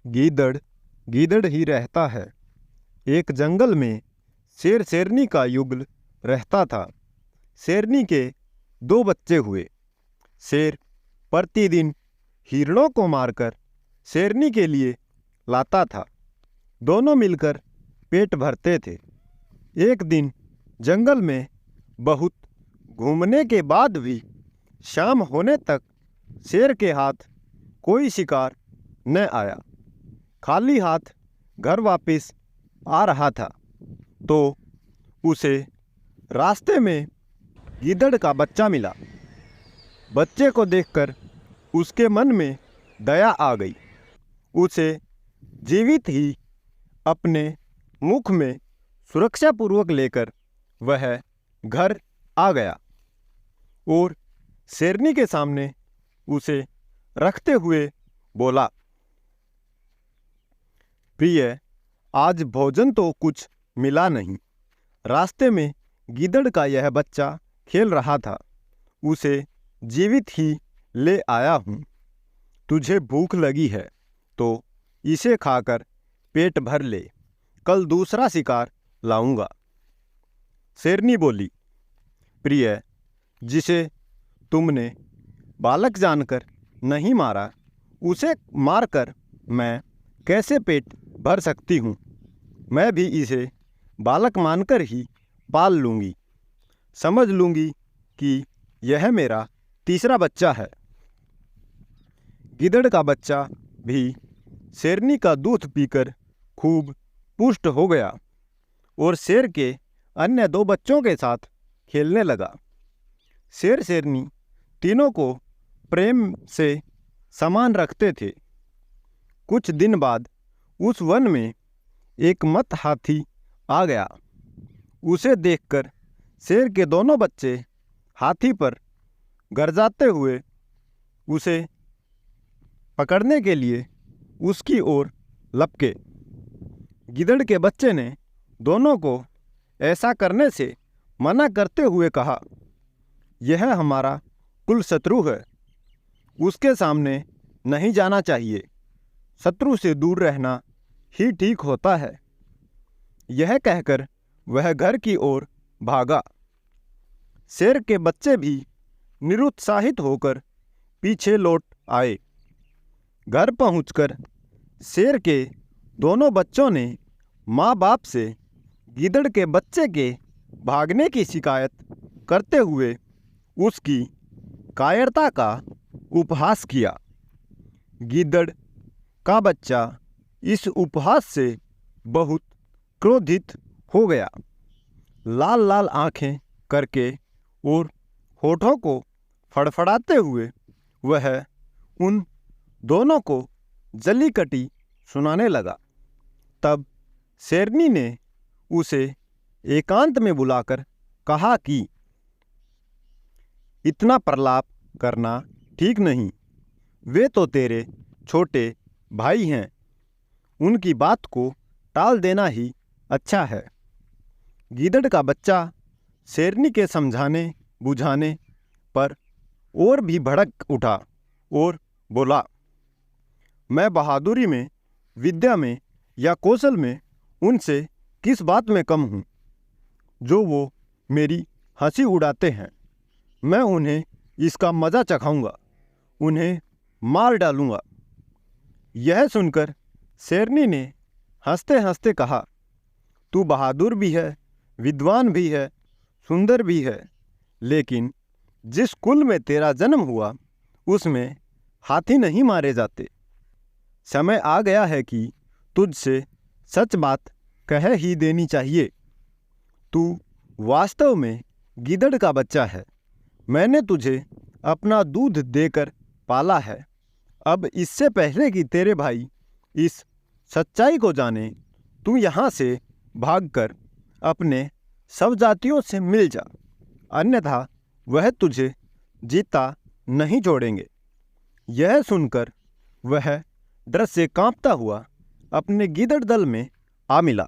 गीदड़ गीदड़ ही रहता है। एक जंगल में शेर शेरनी का युगल रहता था। शेरनी के 2 बच्चे हुए। शेर प्रतिदिन हिरणों को मारकर शेरनी के लिए लाता था। दोनों मिलकर पेट भरते थे। एक दिन जंगल में बहुत घूमने के बाद भी शाम होने तक शेर के हाथ कोई शिकार न आया। खाली हाथ घर वापस आ रहा था तो उसे रास्ते में गीदड़ का बच्चा मिला। बच्चे को देखकर उसके मन में दया आ गई। उसे जीवित ही अपने मुख में सुरक्षापूर्वक लेकर वह घर आ गया और शेरनी के सामने उसे रखते हुए बोला, प्रिय, आज भोजन तो कुछ मिला नहीं। रास्ते में गीदड़ का यह बच्चा खेल रहा था, उसे जीवित ही ले आया हूँ। तुझे भूख लगी है तो इसे खाकर पेट भर ले, कल दूसरा शिकार लाऊंगा। शेरनी बोली, प्रिय, जिसे तुमने बालक जानकर नहीं मारा, उसे मारकर मैं कैसे पेट भर सकती हूँ। मैं भी इसे बालक मानकर ही पाल लूँगी। समझ लूँगी कि यह मेरा तीसरा बच्चा है। गीदड़ का बच्चा भी शेरनी का दूध पीकर खूब पुष्ट हो गया और शेर के अन्य 2 बच्चों के साथ खेलने लगा। शेर शेरनी तीनों को प्रेम से समान रखते थे। कुछ दिन बाद उस वन में एक मत हाथी आ गया। उसे देखकर शेर के दोनों बच्चे हाथी पर गरजाते हुए उसे पकड़ने के लिए उसकी ओर लपके। गीदड़ के बच्चे ने दोनों को ऐसा करने से मना करते हुए कहा, यह हमारा कुल शत्रु है, उसके सामने नहीं जाना चाहिए। शत्रु से दूर रहना ही ठीक होता है। यह कहकर वह घर की ओर भागा। शेर के बच्चे भी निरुत्साहित होकर पीछे लौट आए। घर पहुंचकर शेर के दोनों बच्चों ने माँ बाप से गीदड़ के बच्चे के भागने की शिकायत करते हुए उसकी कायरता का उपहास किया। गीदड़ का बच्चा इस उपहास से बहुत क्रोधित हो गया। लाल लाल आंखें करके और होठों को फड़फड़ाते हुए वह उन दोनों को जली कटी सुनाने लगा। तब शेरनी ने उसे एकांत में बुलाकर कहा कि इतना प्रलाप करना ठीक नहीं। वे तो तेरे छोटे भाई हैं, उनकी बात को टाल देना ही अच्छा है। गीदड़ का बच्चा शेरनी के समझाने बुझाने पर और भी भड़क उठा और बोला, मैं बहादुरी में, विद्या में या कौशल में उनसे किस बात में कम हूँ जो वो मेरी हंसी उड़ाते हैं। मैं उन्हें इसका मज़ा चखाऊंगा, उन्हें मार डालूंगा। यह सुनकर शेरनी ने हंसते हंसते कहा, तू बहादुर भी है, विद्वान भी है, सुंदर भी है, लेकिन जिस कुल में तेरा जन्म हुआ उसमें हाथी नहीं मारे जाते। समय आ गया है कि तुझसे सच बात कह ही देनी चाहिए। तू वास्तव में गीदड़ का बच्चा है। मैंने तुझे अपना दूध देकर पाला है। अब इससे पहले कि तेरे भाई इस सच्चाई को जाने, तू यहाँ से भागकर अपने सब जातियों से मिल जा, अन्यथा वह तुझे जीता नहीं छोड़ेंगे। यह सुनकर वह डर से कांपता हुआ अपने गीदड़ दल में आ मिला।